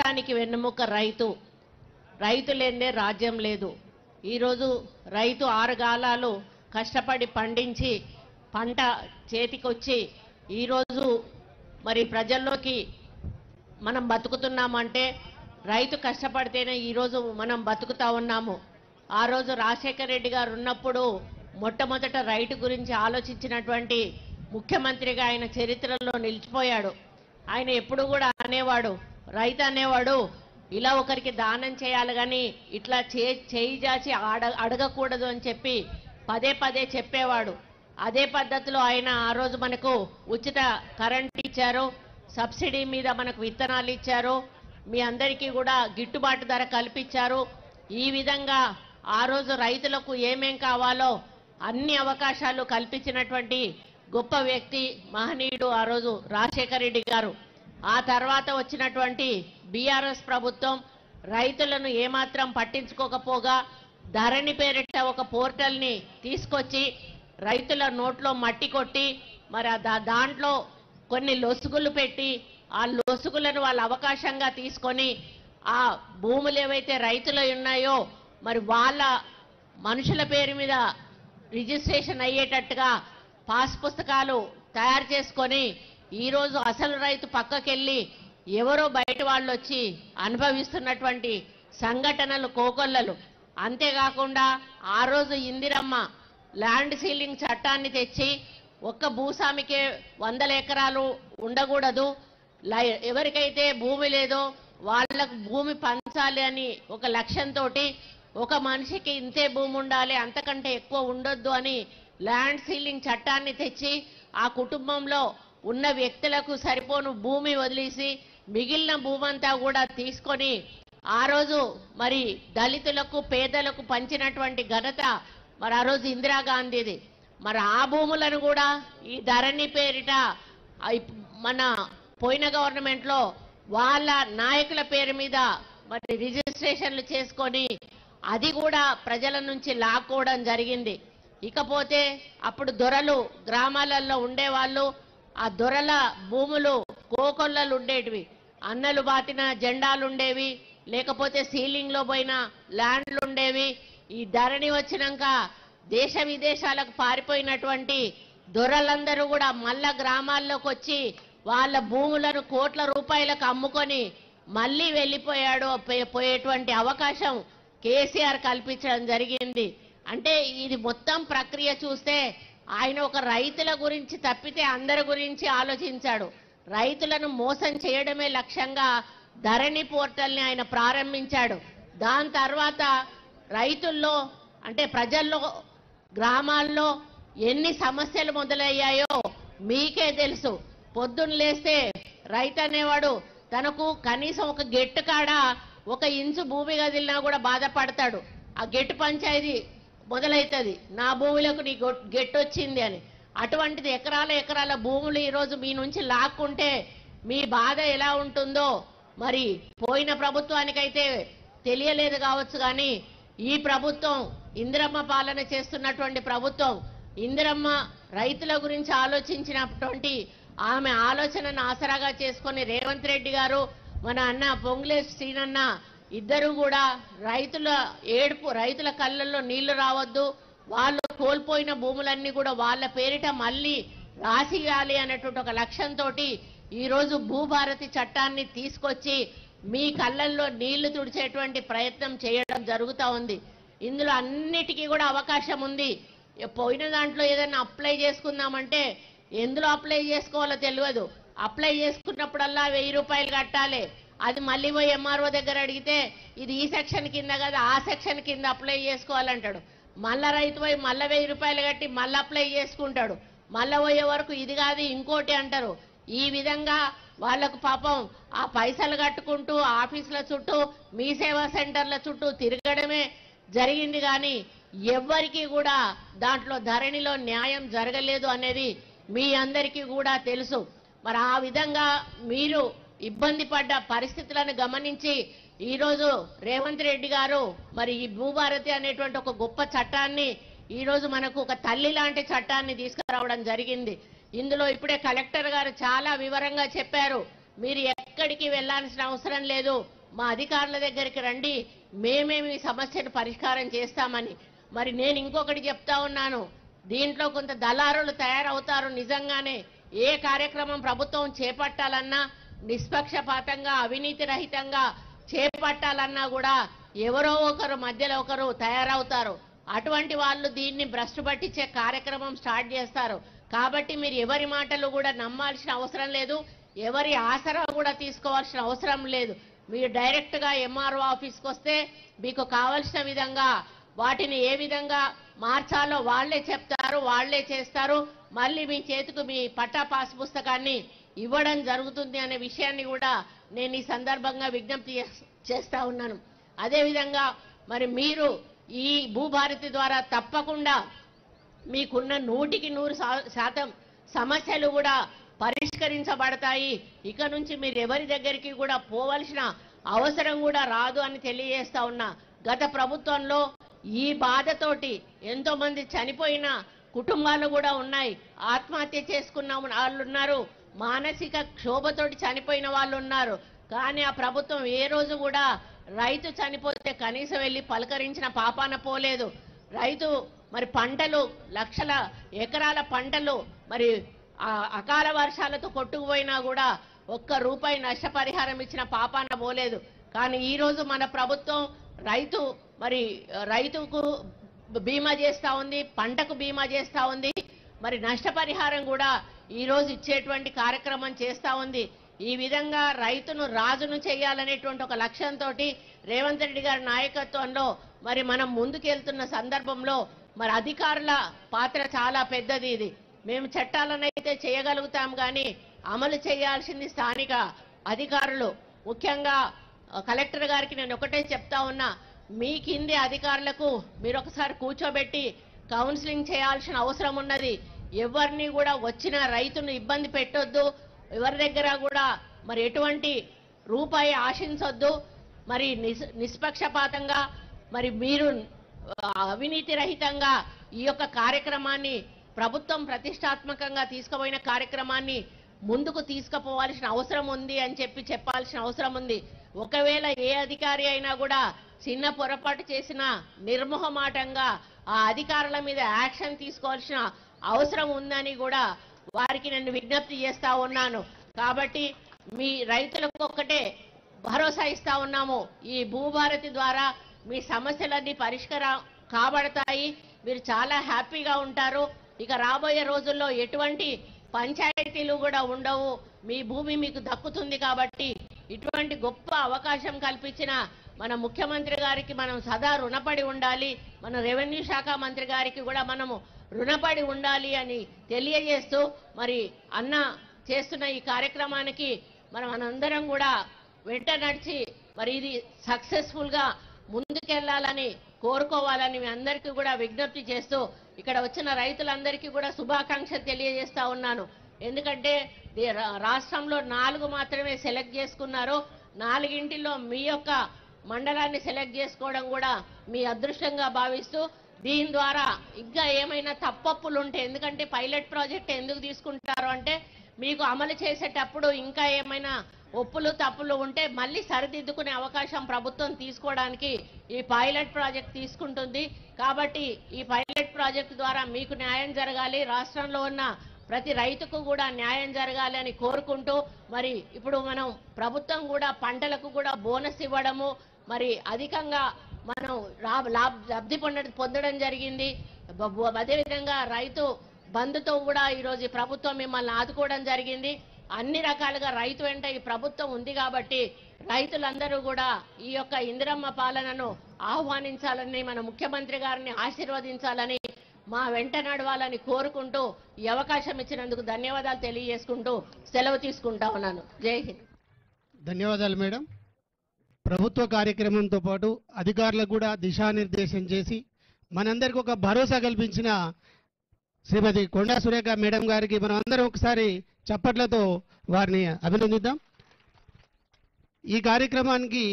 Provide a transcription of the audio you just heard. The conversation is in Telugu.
రాష్ట్రానికి వెన్నెముక రైతు. రైతు లేనిదే రాజ్యం లేదు. ఈరోజు రైతు 6 గాలాలు కష్టపడి పండించి పంట చేతికొచ్చి ఈరోజు మరి ప్రజల్లోకి మనం బతుకుతున్నామంటే రైతు కష్టపడితేనే ఈరోజు మనం బతుకుతా ఉన్నాము. ఆ రోజు రాజశేఖర్ రెడ్డి గారు ఉన్నప్పుడు మొట్టమొదట రైతు గురించి ఆలోచించినటువంటి ముఖ్యమంత్రిగా ఆయన చరిత్రలో నిలిచిపోయాడు. ఆయన ఎప్పుడు కూడా అనేవాడు, రైతు అనేవాడు ఇలా ఒకరికి దానం చేయాలి కానీ ఇట్లా చేయి జాచి అడగకూడదు అని చెప్పి పదే పదే చెప్పేవాడు. అదే పద్ధతిలో ఆయన ఆ రోజు మనకు ఉచిత కరెంట్ ఇచ్చారు, సబ్సిడీ మీద మనకు విత్తనాలు ఇచ్చారు, మీ అందరికీ కూడా గిట్టుబాటు ధర కల్పించారు. ఈ విధంగా ఆ రోజు రైతులకు ఏమేం కావాలో అన్ని అవకాశాలు కల్పించినటువంటి గొప్ప వ్యక్తి మహనీయుడు ఆ రోజు రాజశేఖర్ రెడ్డి గారు. ఆ తర్వాత వచ్చినటువంటి బీఆర్ఎస్ ప్రభుత్వం రైతులను ఏమాత్రం పట్టించుకోకపోగా ధరణి పేరిట ఒక పోర్టల్ని తీసుకొచ్చి రైతుల నోట్లో మట్టి కొట్టి మరి దాంట్లో కొన్ని లొసుగులు పెట్టి ఆ లొసుగులను వాళ్ళ అవకాశంగా తీసుకొని ఆ భూములు ఏవైతే రైతులు ఉన్నాయో మరి వాళ్ళ మనుషుల పేరు మీద రిజిస్ట్రేషన్ అయ్యేటట్టుగా పాస్ పుస్తకాలు తయారు చేసుకొని ఈరోజు అసలు రైతు పక్కకెళ్ళి ఎవరో బయట వాళ్ళు వచ్చి అనుభవిస్తున్నటువంటి సంఘటనలు కోకొల్లలు. అంతేకాకుండా ఆ రోజు ఇందిరమ్మ ల్యాండ్ సీలింగ్ చట్టాన్ని తెచ్చి ఒక్క భూస్వామికే 100 ఎకరాలు ఉండకూడదు, ఎవరికైతే భూమి లేదో వాళ్ళకు భూమి పంచాలి అని ఒక లక్ష్యంతో ఒక మనిషికి ఇంతే భూమి ఉండాలి, అంతకంటే ఎక్కువ ఉండొద్దు అని ల్యాండ్ సీలింగ్ చట్టాన్ని తెచ్చి ఆ కుటుంబంలో ఉన్న వ్యక్తులకు సరిపోను భూమి వదిలేసి మిగిలిన భూమంతా కూడా తీసుకొని ఆ రోజు మరి దళితులకు పేదలకు పంచినటువంటి ఘనత మరి ఆ రోజు ఇందిరాగాంధీది. మరి ఆ భూములను కూడా ఈ ధరణి పేరిట మన పోయిన గవర్నమెంట్లో వాళ్ళ నాయకుల పేరు మీద మరి రిజిస్ట్రేషన్లు చేసుకొని అది కూడా ప్రజల నుంచి లాక్కోవడం జరిగింది. ఇకపోతే అప్పుడు దొరలు గ్రామాలలో ఉండేవాళ్ళు, ఆ దొరల భూములు కోకొల్లలు ఉండేటివి, అన్నలు బాతిన జెండాలు ఉండేవి, లేకపోతే సీలింగ్లో పోయిన ల్యాండ్లు ఉండేవి. ఈ ధరణి వచ్చినాక దేశ విదేశాలకు పారిపోయినటువంటి దొరలందరూ కూడా మళ్ళా గ్రామాల్లోకి వచ్చి వాళ్ళ భూములను కోట్ల రూపాయలకు అమ్ముకొని మళ్ళీ వెళ్ళిపోయాడు పోయేటువంటి అవకాశం కేసీఆర్ కల్పించడం జరిగింది. అంటే ఇది మొత్తం ప్రక్రియ చూస్తే ఆయన ఒక రైతుల గురించి తప్పితే అందరి గురించి ఆలోచించాడు. రైతులను మోసం చేయడమే లక్ష్యంగా ధరణి పోర్టల్ని ఆయన ప్రారంభించాడు. దాని తర్వాత రైతుల్లో అంటే ప్రజల్లో గ్రామాల్లో ఎన్ని సమస్యలు మొదలయ్యాయో మీకే తెలుసు. పొద్దున్న లేస్తే రైతు అనేవాడు తనకు కనీసం ఒక గెట్టు కాడ 1 ఇంచు భూమి కదిలినా కూడా బాధపడతాడు. ఆ గెట్టు పంచాయతీ మొదలవుతుంది, నా భూములకు నీ గెట్టు వచ్చింది అని. అటువంటిది ఎకరాల భూములు ఈరోజు మీ నుంచి లాక్కుంటే మీ బాధ ఎలా ఉంటుందో మరి పోయిన ప్రభుత్వానికైతే తెలియలేదు కావచ్చు, కానీ ఈ ప్రభుత్వం ఇందిరమ్మ పాలన చేస్తున్నటువంటి ప్రభుత్వం ఇందిరమ్మ రైతుల గురించి ఆలోచించినటువంటి ఆమె ఆలోచనను ఆసరాగా చేసుకొని రేవంత్ రెడ్డి గారు మన అన్న పొంగులేటి శ్రీనన్న ఇద్దరు కూడా రైతుల ఏడుపు, రైతుల కళ్ళల్లో నీళ్లు రావద్దు, వాళ్ళు కోల్పోయిన భూములన్నీ కూడా వాళ్ళ పేరిట మళ్ళీ రాసియాలి అనేటువంటి ఒక లక్ష్యంతో ఈరోజు భూభారతి చట్టాన్ని తీసుకొచ్చి మీ కళ్ళల్లో నీళ్లు తుడిచేటువంటి ప్రయత్నం చేయడం జరుగుతూ ఉంది. ఇందులో అన్నిటికీ కూడా అవకాశం ఉంది. పోయిన దాంట్లో ఏదైనా అప్లై చేసుకుందామంటే ఎందులో అప్లై చేసుకోవాలో తెలియదు. అప్లై చేసుకున్నప్పుడల్లా 1000 రూపాయలు కట్టాలి. అది మళ్ళీ పోయి ఎంఆర్ఓ దగ్గర అడిగితే ఇది ఈ సెక్షన్ కింద కదా ఆ సెక్షన్ కింద అప్లై చేసుకోవాలంటాడు. మళ్ళా రైతు పోయి మళ్ళీ 1000 రూపాయలు కట్టి మళ్ళీ అప్లై చేసుకుంటాడు. మళ్ళీ పోయే వరకు ఇది కాదు ఇంకోటి అంటారు. ఈ విధంగా వాళ్లకు పాపం ఆ పైసలు కట్టుకుంటూ ఆఫీసుల చుట్టూ మీ సేవా సెంటర్ల చుట్టూ తిరగడమే జరిగింది, కానీ ఎవ్వరికీ కూడా దాంట్లో ధరణిలో న్యాయం జరగలేదు అనేది మీ అందరికీ కూడా తెలుసు. మరి ఆ విధంగా మీరు ఇబ్బంది పడ్డ పరిస్థితులను గమనించి ఈరోజు రేవంత్ రెడ్డి గారు మరి ఈ భూభారతి అనేటువంటి ఒక గొప్ప చట్టాన్ని ఈరోజు మనకు ఒక తల్లి లాంటి చట్టాన్ని తీసుకురావడం జరిగింది. ఇందులో ఇప్పుడే కలెక్టర్ గారు చాలా వివరంగా చెప్పారు. మీరు ఎక్కడికి వెళ్ళాల్సిన అవసరం లేదు, మా అధికారుల దగ్గరికి రండి, మేమే మీ సమస్యను పరిష్కారం చేస్తామని. మరి నేను ఇంకొకటి చెప్తా ఉన్నాను, దీంట్లో కొంత దళారులు తయారవుతారు. నిజంగానే ఏ కార్యక్రమం ప్రభుత్వం చేపట్టాలన్నా నిష్పక్షపాతంగా అవినీతి రహితంగా చేపట్టాలన్నా కూడా ఎవరో ఒకరు మధ్యలో ఒకరు తయారవుతారు. అటువంటి వాళ్ళు దీన్ని భ్రష్టు పట్టించే కార్యక్రమం స్టార్ట్ చేస్తారు. కాబట్టి మీరు ఎవరి మాటలు కూడా నమ్మాల్సిన అవసరం లేదు, ఎవరి ఆసరా కూడా తీసుకోవాల్సిన అవసరం లేదు. మీరు డైరెక్ట్ గా ఎంఆర్ఓ ఆఫీస్కి వస్తే మీకు కావలసిన విధంగా వాటిని ఏ విధంగా మార్చాలో వాళ్లే చెప్తారు, వాళ్లే చేస్తారు. మళ్ళీ మీ చేతికి మీ పట్టా పాస్ పుస్తకాన్ని ఇవ్వడం జరుగుతుంది అనే విషయాన్ని కూడా నేను ఈ సందర్భంగా విజ్ఞప్తి చేస్తా ఉన్నాను. అదేవిధంగా మరి మీరు ఈ భూభారతి ద్వారా తప్పకుండా మీకున్న 100% సమస్యలు కూడా పరిష్కరించబడతాయి. ఇక నుంచి మీరు ఎవరి దగ్గరికి కూడా పోవలసిన అవసరం కూడా రాదు అని తెలియజేస్తా ఉన్నా. గత ప్రభుత్వంలో ఈ బాధతోటి ఎంతో మంది చనిపోయిన కుటుంబాలు కూడా ఉన్నాయి, ఆత్మహత్య చేసుకున్న వాళ్ళు ఉన్నారు, మానసిక క్షోభతోటి చనిపోయిన వాళ్ళు ఉన్నారు. కానీ ఆ ప్రభుత్వం ఏ రోజు కూడా రైతు చనిపోతే కనీసం వెళ్ళి పలకరించిన పాపాన పోలేదు. రైతు మరి పంటలు లక్షల ఎకరాల పంటలు మరి అకాల వర్షాలతో కొట్టుకుపోయినా కూడా ₹1 నష్టపరిహారం ఇచ్చిన పాపాన పోలేదు. కానీ ఈ రోజు మన ప్రభుత్వం రైతుకు బీమా చేస్తా ఉంది, పంటకు బీమా చేస్తా ఉంది, మరి నష్టపరిహారం కూడా ఈ రోజు ఇచ్చేటువంటి కార్యక్రమం చేస్తా ఉంది. ఈ విధంగా రైతును రాజును చేయాలనేటువంటి ఒక లక్ష్యంతో రేవంత్ రెడ్డి గారి నాయకత్వంలో మరి మనం ముందుకెళ్తున్న సందర్భంలో మరి అధికారుల పాత్ర చాలా పెద్దది. ఇది మేము చట్టాలనైతే చేయగలుగుతాం కానీ అమలు చేయాల్సింది స్థానిక అధికారులు. ముఖ్యంగా కలెక్టర్ గారికి నేను ఒకటే చెప్తా ఉన్నా, మీ కింది అధికారులకు మీరు ఒకసారి కూర్చోబెట్టి కౌన్సిలింగ్ చేయాల్సిన అవసరం ఉన్నది. ఎవరిని కూడా వచ్చిన రైతును ఇబ్బంది పెట్టొద్దు, ఎవరి దగ్గర కూడా మరి ఎటువంటి రూపాయి ఆశించొద్దు. మరి నిష్పక్షపాతంగా మరి మీరు అవినీతి రహితంగా ఈ యొక్క కార్యక్రమాన్ని ప్రభుత్వం ప్రతిష్టాత్మకంగా తీసుకుపోయిన కార్యక్రమాన్ని ముందుకు తీసుకుపోవాల్సిన అవసరం ఉంది అని చెప్పాల్సిన అవసరం ఉంది. ఒకవేళ ఏ అధికారి అయినా కూడా చిన్న పొరపాటు చేసినా నిర్మోహమాటంగా ఆ అధికారుల మీద యాక్షన్ తీసుకోవాల్సిన అవసరం ఉందని కూడా వారికి నేను విజ్ఞప్తి చేస్తా ఉన్నాను. కాబట్టి మీ రైతులకు ఒక్కటే భరోసా ఇస్తా ఉన్నాము, ఈ భూభారతి ద్వారా మీ సమస్యలన్నీ పరిష్కారం కాబడతాయి, మీరు చాలా హ్యాపీగా ఉంటారు. ఇక రాబోయే రోజుల్లో ఎటువంటి పంచాయతీలు కూడా ఉండవు, మీ భూమి మీకు దక్కుతుంది. కాబట్టి ఇటువంటి గొప్ప అవకాశం కల్పించిన మన ముఖ్యమంత్రి గారికి మనం సదా రుణపడి ఉండాలి, మన రెవెన్యూ శాఖ మంత్రి గారికి కూడా మనము రుణపడి ఉండాలి అని తెలియజేస్తూ మరి అన్న చేస్తున్న ఈ కార్యక్రమానికి మనందరం కూడా వెంట నడిచి మరి ఇది సక్సెస్ఫుల్ గా ముందుకెళ్లాలని కోరుకోవాలని మీ అందరికీ కూడా విజ్ఞప్తి చేస్తూ ఇక్కడ వచ్చిన రైతులందరికీ కూడా శుభాకాంక్షలు తెలియజేస్తా ఉన్నాను. ఎందుకంటే రాష్ట్రంలో 4 మాత్రమే సెలెక్ట్ చేసుకున్నారు, 4 మీ యొక్క మండలాన్ని సెలెక్ట్ చేసుకోవడం కూడా మీ అదృష్టంగా భావిస్తూ దీని ద్వారా ఇంకా ఏమైనా తప్పప్పులు ఉంటే, ఎందుకంటే పైలట్ ప్రాజెక్ట్ ఎందుకు తీసుకుంటారు అంటే మీకు అమలు చేసేటప్పుడు ఇంకా ఏమైనా ఒప్పులు తప్పులు ఉంటే మళ్ళీ సరిదిద్దుకునే అవకాశం ప్రభుత్వం తీసుకోవడానికి ఈ పైలట్ ప్రాజెక్ట్ తీసుకుంటుంది. కాబట్టి ఈ పైలట్ ప్రాజెక్ట్ ద్వారా మీకు న్యాయం జరగాలి, రాష్ట్రంలో ఉన్న ప్రతి రైతుకు కూడా న్యాయం జరగాలి అని కోరుకుంటూ మరి ఇప్పుడు మనం ప్రభుత్వం కూడా పంటలకు కూడా బోనస్ ఇవ్వడము మరి అధికంగా మనం లబ్ధి పొందడం జరిగింది. అదేవిధంగా రైతు బంధుతో కూడా ఈరోజు ప్రభుత్వం మిమ్మల్ని ఆదుకోవడం జరిగింది. అన్ని రకాలుగా రైతు వెంట ఈ ప్రభుత్వం ఉంది కాబట్టి రైతులందరూ కూడా ఈ యొక్క ఇందిరమ్మ పాలనను ఆహ్వానించాలని, మన ముఖ్యమంత్రి గారిని ఆశీర్వదించాలని, మా వెంట నడవాలని కోరుకుంటూ ఈ అవకాశం ఇచ్చినందుకు ధన్యవాదాలు తెలియజేసుకుంటూ సెలవు తీసుకుంటా ఉన్నాను. జై హింద్. ధన్యవాదాలు మేడం. ప్రభుత్వ కార్యక్రమంతో పాటు అధికారులకు కూడా దిశానిర్దేశం చేసి మనందరికీ ఒక భరోసా కల్పించిన శ్రీమతి కొండా సురేఖ మేడం గారికి మనం అందరం ఒకసారి చప్పట్లతో వారిని అభినందిద్దాం. ఈ కార్యక్రమానికి